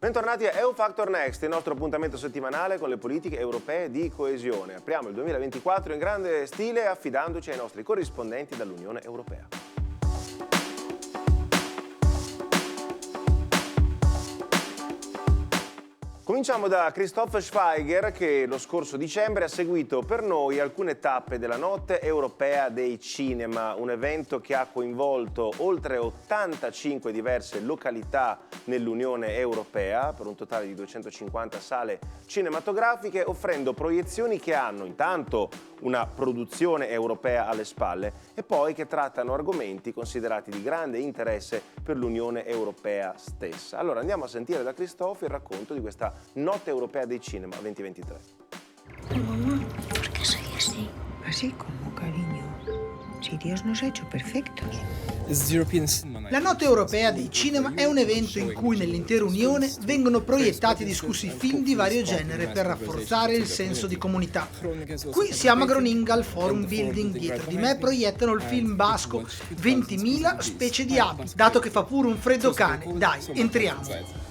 Bentornati a EU Factor Next, il nostro appuntamento settimanale con le politiche europee di coesione. Apriamo il 2024 in grande stile affidandoci ai nostri corrispondenti dall'Unione Europea. Cominciamo da Christoph Schweiger che lo scorso dicembre ha seguito per noi alcune tappe della Notte Europea dei Cinema, un evento che ha coinvolto oltre 85 diverse località nell'Unione Europea per un totale di 250 sale cinematografiche, offrendo proiezioni che hanno intanto una produzione europea alle spalle e poi che trattano argomenti considerati di grande interesse per l'Unione Europea stessa. Allora andiamo a sentire da Christoph il racconto di questa Notte Europea dei Cinema 2023. Mamá, ¿por qué soy así? Así como, cariño. Si Dios nos ha hecho perfectos. La Notte Europea dei Cinema è un evento in cui nell'intera Unione vengono proiettati e discussi film di vario genere per rafforzare il senso di comunità. Qui siamo a Groninga al Forum Building, dietro di me proiettano il film basco 20.000 specie di api, dato che fa pure un freddo cane. Dai, entriamo!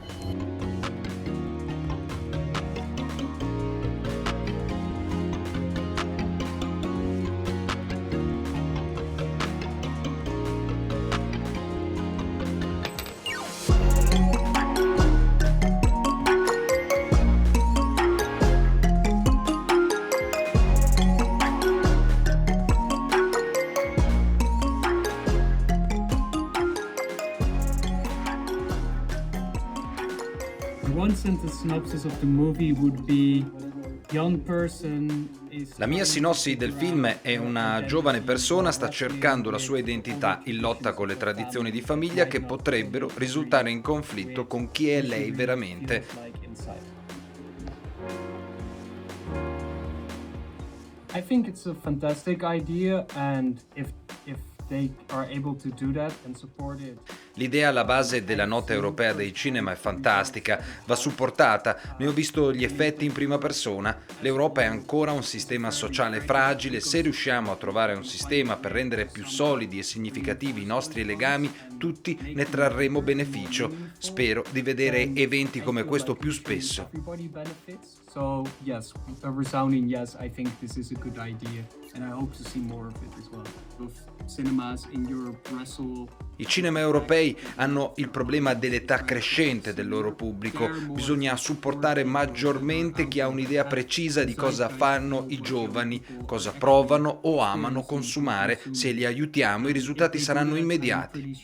La mia sinossi del film è una giovane persona sta cercando la sua identità in lotta con le tradizioni di famiglia che potrebbero risultare in conflitto con chi è lei veramente. I think it's a fantastic idea, and if they are able to do that and support it. L'idea alla base della Notte Europea dei Cinema è fantastica, va supportata, ne ho visto gli effetti in prima persona. L'Europa è ancora un sistema sociale fragile, se riusciamo a trovare un sistema per rendere più solidi e significativi i nostri legami, tutti ne trarremo beneficio. Spero di vedere eventi come questo più spesso. So yes, a resounding yes, I think this is a good idea, and I hope to see more of it as well. Both cinemas in Europe wrestle. I cinema europei hanno il problema dell'età crescente del loro pubblico. Bisogna supportare maggiormente chi ha un'idea precisa di cosa fanno i giovani, cosa provano o amano consumare. Se li aiutiamo, i risultati saranno immediati.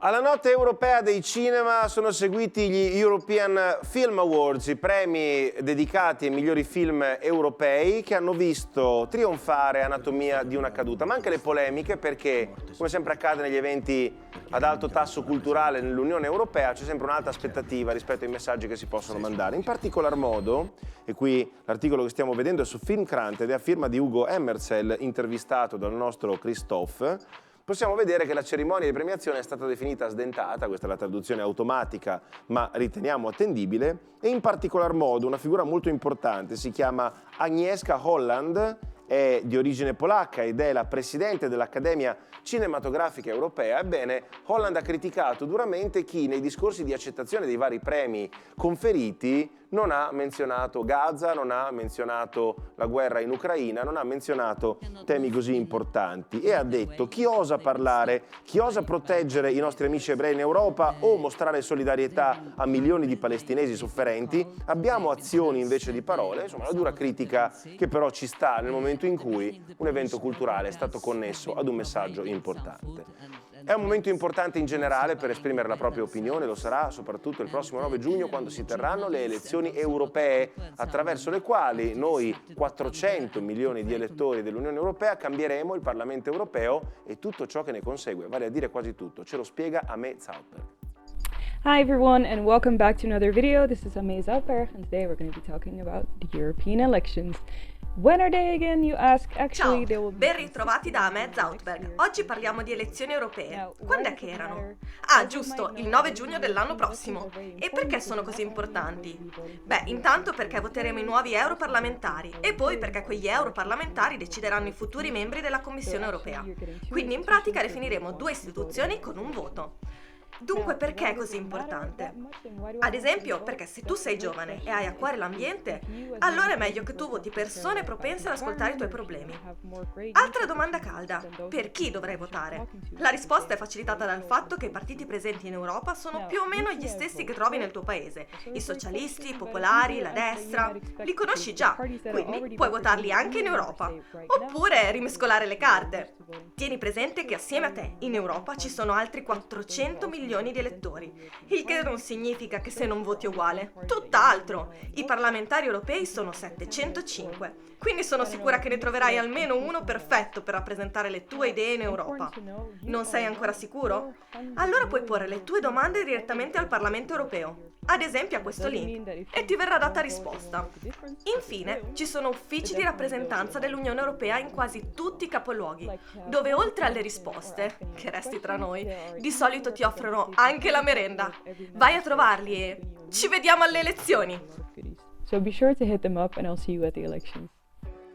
Alla Notte Europea dei Cinema sono seguiti gli European Film Awards, i premi dedicati ai migliori film europei che hanno visto trionfare Anatomia di una caduta, ma anche le polemiche perché, come sempre accade negli eventi ad alto tasso culturale nell'Unione Europea, c'è sempre un'alta aspettativa rispetto ai messaggi che si possono mandare. In particolar modo, e qui l'articolo che stiamo vedendo è su Filmkrant ed è a firma di Ugo Emmerzel, intervistato dal nostro Christoph, possiamo vedere che la cerimonia di premiazione è stata definita sdentata, questa è la traduzione automatica ma riteniamo attendibile, e in particolar modo una figura molto importante si chiama Agnieszka Holland, è di origine polacca ed è la presidente dell'Accademia Cinematografica Europea. Ebbene, Holland ha criticato duramente chi nei discorsi di accettazione dei vari premi conferiti non ha menzionato Gaza, non ha menzionato la guerra in Ucraina, non ha menzionato temi così importanti e ha detto: chi osa parlare, chi osa proteggere i nostri amici ebrei in Europa o mostrare solidarietà a milioni di palestinesi sofferenti, abbiamo azioni invece di parole. Insomma, una dura critica che però ci sta nel momento in cui un evento culturale è stato connesso ad un messaggio importante. È un momento importante in generale per esprimere la propria opinione, lo sarà soprattutto il prossimo 9 giugno quando si terranno le elezioni europee, attraverso le quali noi 400 milioni di elettori dell'Unione Europea cambieremo il Parlamento Europeo e tutto ciò che ne consegue, vale a dire quasi tutto. Ce lo spiega Ame Zautberg. Hi everyone and welcome back to another video. This is Ame Zautberg and today we're going to be talking about the European elections. When are they again, you ask? Actually, Ciao, they will be... ben ritrovati da me Zautberg. Oggi parliamo di elezioni europee. Quando è che erano? Ah, giusto, il 9 giugno dell'anno prossimo. E perché sono così importanti? Beh, intanto perché voteremo i nuovi europarlamentari e poi perché quegli europarlamentari decideranno i futuri membri della Commissione europea. Quindi in pratica definiremo due istituzioni con un voto. Dunque perché è così importante? Ad esempio perché se tu sei giovane e hai a cuore l'ambiente, allora è meglio che tu voti persone propense ad ascoltare i tuoi problemi. Altra domanda calda: per chi dovrei votare? La risposta è facilitata dal fatto che i partiti presenti in Europa sono più o meno gli stessi che trovi nel tuo paese. I socialisti, i popolari, la destra. Li conosci già, quindi puoi votarli anche in Europa. Oppure rimescolare le carte. Tieni presente che assieme a te in Europa ci sono altri 400 milioni di elettori, il che non significa che se non voti uguale, tutt'altro. I parlamentari europei sono 705, quindi sono sicura che ne troverai almeno uno perfetto per rappresentare le tue idee in Europa. Non sei ancora sicuro? Allora puoi porre le tue domande direttamente al Parlamento europeo, ad esempio a questo link, e ti verrà data risposta. Infine, ci sono uffici di rappresentanza dell'Unione Europea in quasi tutti i capoluoghi, dove oltre alle risposte, che resti tra noi, di solito ti offrono anche la merenda. Vai a trovarli e ci vediamo alle elezioni! So be sure to hit them up and I'll see you at the elections.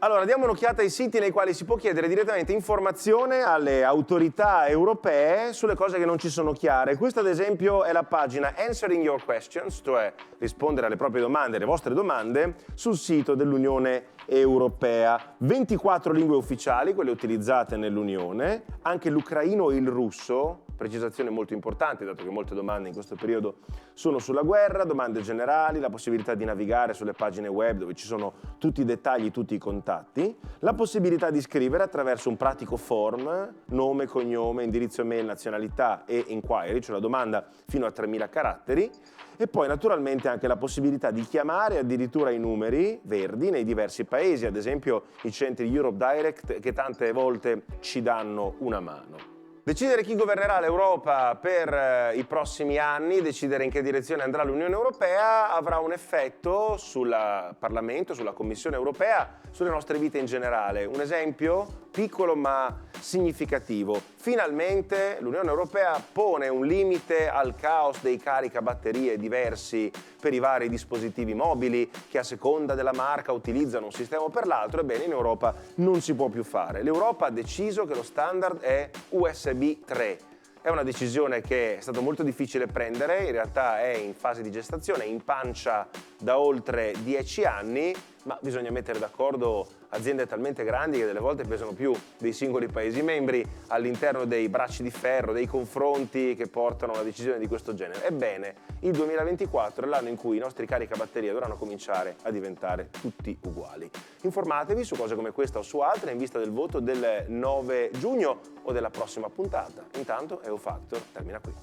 Allora, diamo un'occhiata ai siti nei quali si può chiedere direttamente informazione alle autorità europee sulle cose che non ci sono chiare. Questa, ad esempio, è la pagina Answering Your Questions, cioè rispondere alle proprie domande, alle vostre domande, sul sito dell'Unione Europea. 24 lingue ufficiali, quelle utilizzate nell'Unione, anche l'ucraino e il russo, precisazione molto importante, dato che molte domande in questo periodo sono sulla guerra, domande generali, la possibilità di navigare sulle pagine web dove ci sono tutti i dettagli, tutti i contatti, la possibilità di scrivere attraverso un pratico form, nome, cognome, indirizzo email, nazionalità e inquiry, cioè la domanda fino a 3000 caratteri, e poi naturalmente anche la possibilità di chiamare addirittura i numeri verdi nei diversi paesi, ad esempio i centri Europe Direct che tante volte ci danno una mano. Decidere chi governerà l'Europa per i prossimi anni, decidere in che direzione andrà l'Unione Europea, avrà un effetto sul Parlamento, sulla Commissione Europea, sulle nostre vite in generale. Un esempio piccolo ma significativo. Finalmente l'Unione Europea pone un limite al caos dei caricabatterie diversi per i vari dispositivi mobili che a seconda della marca utilizzano un sistema o per l'altro. Ebbene, in Europa non si può più fare. L'Europa ha deciso che lo standard è USB 3. È una decisione che è stato molto difficile prendere, in realtà è in fase di gestazione, è in pancia da oltre 10 anni, ma bisogna mettere d'accordo aziende talmente grandi che delle volte pesano più dei singoli Paesi membri all'interno dei bracci di ferro, dei confronti che portano a una decisione di questo genere. Ebbene, il 2024 è l'anno in cui i nostri caricabatterie dovranno cominciare a diventare tutti uguali. Informatevi su cose come questa o su altre in vista del voto del 9 giugno o della prossima puntata. Intanto EUFactor termina qui.